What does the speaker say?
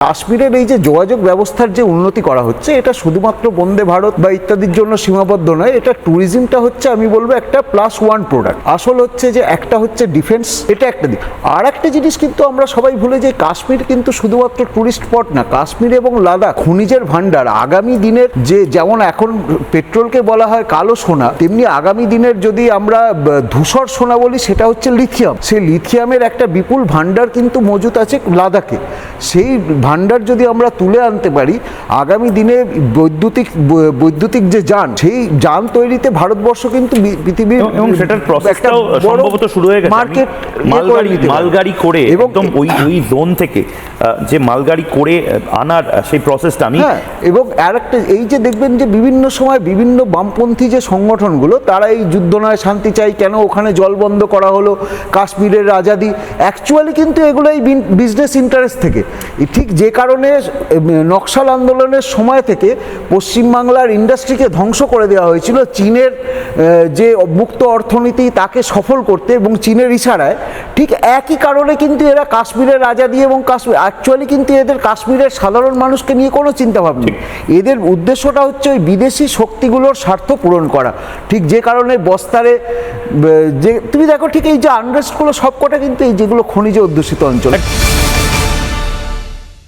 কাশ্মীরের এই যে যোগাযোগ ব্যবস্থার যে উন্নতি করা হচ্ছে, এটা শুধুমাত্র বন্দে ভারত বা ইত্যাদির জন্য সীমাবদ্ধ নয়। এটা ট্যুরিজমটা হচ্ছে, আমি বলবো, একটা +1 প্রোডাক্ট। আসল হচ্ছে যে একটা হচ্ছে ডিফেন্স, এটা একটা দিক। আর একটা জিনিস কিন্তু আমরা সবাই ভুলে যাই, কাশ্মীর কিন্তু শুধুমাত্র ট্যুরিস্ট স্পট না, কাশ্মীর এবং লাদাখ খনিজের ভান্ডার। আগামী দিনের যে, যেমন এখন পেট্রোলকে বলা হয় কালো সোনা, তেমনি আগামী দিনের যদি আমরা ধূসর সোনা বলি, সেটা হচ্ছে লিথিয়াম। সেই লিথিয়ামের একটা বিপুল ভান্ডার কিন্তু মজুত আছে লাদাখে। সেই ভান্ডার যদি আমরা তুলে আনতে পারি, আগামী দিনে বৈদ্যুতিক যে যান, সেই যান তৈরিতে ভারতবর্ষ কিন্তু পৃথিবীর এবং সেটার প্রসেসটাও সম্ভবত শুরু হয়ে গেছে। মার্কেট মালগাড়ি করে একদম ওই জোন থেকে যে মালগাড়ি করে আনার সেই প্রসেসটা আমি। এবং আরেকটা, এই যে দেখবেন যে বিভিন্ন সময় বিভিন্ন বামপন্থী যে সংগঠনগুলো, তারা এই যুদ্ধ নয় শান্তি চাই, কেন ওখানে জল বন্ধ করা হলো, কাশ্মীরের আজাদি, অ্যাকচুয়ালি কিন্তু এগুলো এই বিজনেস ইন্টারেস্ট থেকে। ঠিক যে কারণে নকশাল আন্দোলনের সময় থেকে পশ্চিমবাংলার ইন্ডাস্ট্রিকে ধ্বংস করে দেওয়া হয়েছিল, চীনের যে মুক্ত অর্থনীতি তাকে সফল করতে এবং চীনের ইশারায়। ঠিক একই কারণে কিন্তু এরা কাশ্মীরের আজাদি এবং কাশ্মীর, অ্যাকচুয়ালি কিন্তু এদের কাশ্মীরের সাধারণ মানুষকে নিয়ে কোনো চিন্তাভাবনা নেই। এদের উদ্দেশ্যটা হচ্ছে ওই বিদেশি শক্তিগুলোর স্বার্থ পূরণ করা। ঠিক যে কারণে বস্তারে যে তুমি দেখো, ঠিক এই যে আনরেস্টগুলো সবকটা কিন্তু এই যেগুলো খনিজ অধ্যুষিত অঞ্চল।